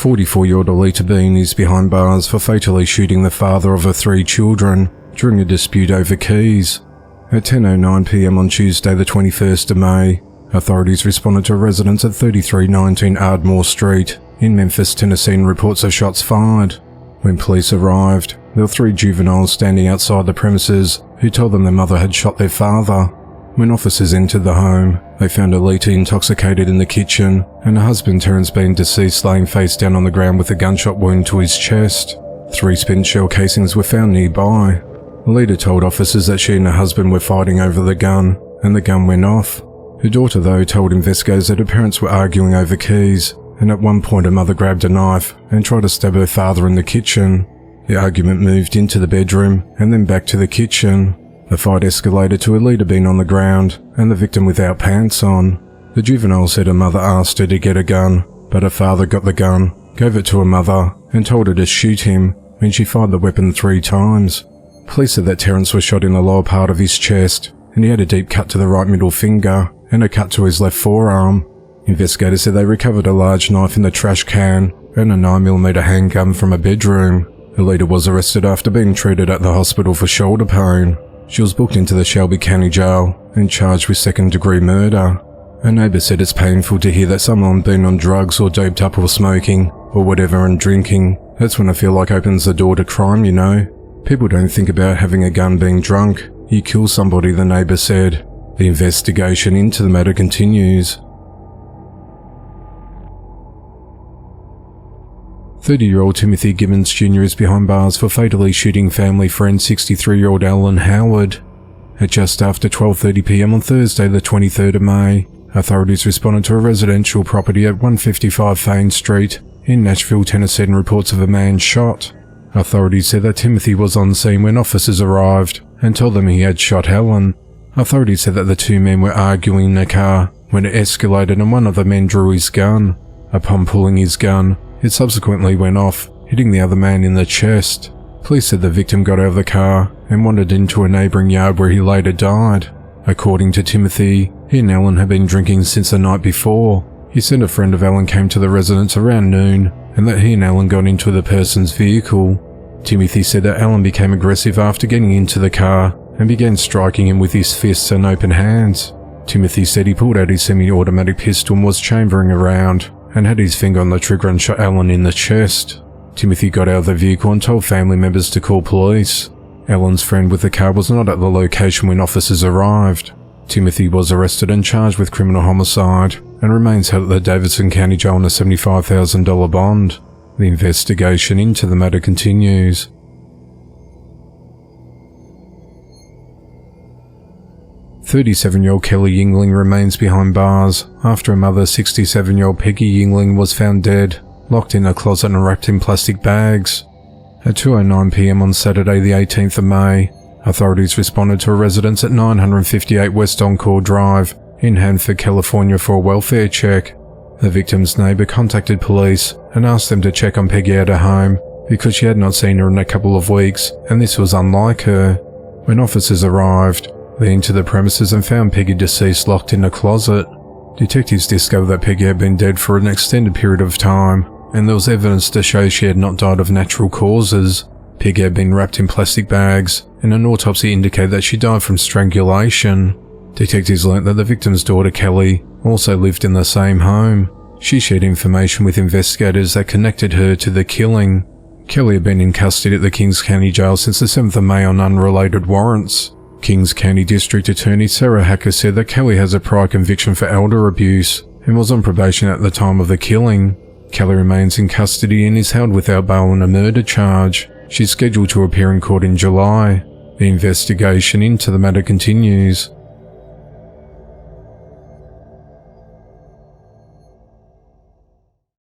44-year-old Alita Bean is behind bars for fatally shooting the father of her 3 children during a dispute over keys. At 10:09 p.m. on Tuesday the 21st of May, authorities responded to a residence at 3319 Ardmore Street in Memphis, Tennessee and reports of shots fired. When police arrived, there were 3 juveniles standing outside the premises who told them their mother had shot their father. When officers entered the home, they found Alita intoxicated in the kitchen and her husband Terrence Bean deceased laying face down on the ground with a gunshot wound to his chest. 3 spent shell casings were found nearby. Alita told officers that she and her husband were fighting over the gun, and the gun went off. Her daughter, though, told investigators that her parents were arguing over keys, and at one point her mother grabbed a knife and tried to stab her father in the kitchen. The argument moved into the bedroom and then back to the kitchen. The fight escalated to Alita being on the ground and the victim without pants on. The juvenile said her mother asked her to get a gun, but her father got the gun, gave it to her mother, and told her to shoot him when she fired the weapon 3 times. Police said that Terrence was shot in the lower part of his chest, and he had a deep cut to the right middle finger and a cut to his left forearm. Investigators said they recovered a large knife in the trash can and a 9mm handgun from a bedroom. Alita was arrested after being treated at the hospital for shoulder pain. She was booked into the Shelby County Jail and charged with second-degree murder. A neighbour said it's painful to hear that someone been on drugs or doped up or smoking or whatever and drinking. That's when I feel like opens the door to crime, you know. People don't think about having a gun being drunk. You kill somebody, the neighbour said. The investigation into the matter continues. 30-year-old Timothy Gibbons Jr. is behind bars for fatally shooting family friend 63-year-old Alan Howard. At just after 12:30 p.m. on Thursday the 23rd of May, authorities responded to a residential property at 155 Fane Street in Nashville, Tennessee and reports of a man shot. Authorities said that Timothy was on scene when officers arrived and told them he had shot Alan. Authorities said that the 2 men were arguing in a car when it escalated and one of the men drew his gun. Upon pulling his gun, it subsequently went off, hitting the other man in the chest. Police said the victim got out of the car and wandered into a neighbouring yard where he later died. According to Timothy, he and Alan had been drinking since the night before. He said a friend of Alan came to the residence around noon and that he and Alan got into the person's vehicle. Timothy said that Alan became aggressive after getting into the car and began striking him with his fists and open hands. Timothy said he pulled out his semi-automatic pistol and was chambering around and had his finger on the trigger and shot Alan in the chest. Timothy got out of the vehicle and told family members to call police. Alan's friend with the car was not at the location when officers arrived. Timothy was arrested and charged with criminal homicide and remains held at the Davidson County Jail on a $75,000 bond. The investigation into the matter continues. 37-year-old Kelly Yingling remains behind bars after her mother, 67-year-old Peggy Yingling, was found dead, locked in a closet and wrapped in plastic bags. At 2:09 p.m. on Saturday the 18th of May, authorities responded to a residence at 958 West Encore Drive in Hanford, California for a welfare check. The victim's neighbour contacted police and asked them to check on Peggy at her home because she had not seen her in a couple of weeks and this was unlike her. When officers arrived, they entered the premises and found Peggy deceased locked in a closet. Detectives discovered that Peggy had been dead for an extended period of time, and there was evidence to show she had not died of natural causes. Peggy had been wrapped in plastic bags, and an autopsy indicated that she died from strangulation. Detectives learnt that the victim's daughter, Kelly, also lived in the same home. She shared information with investigators that connected her to the killing. Kelly had been in custody at the Kings County Jail since the 7th of May on unrelated warrants. Kings County District Attorney Sarah Hacker said that Kelly has a prior conviction for elder abuse and was on probation at the time of the killing. Kelly remains in custody and is held without bail on a murder charge. She's scheduled to appear in court in July. The investigation into the matter continues.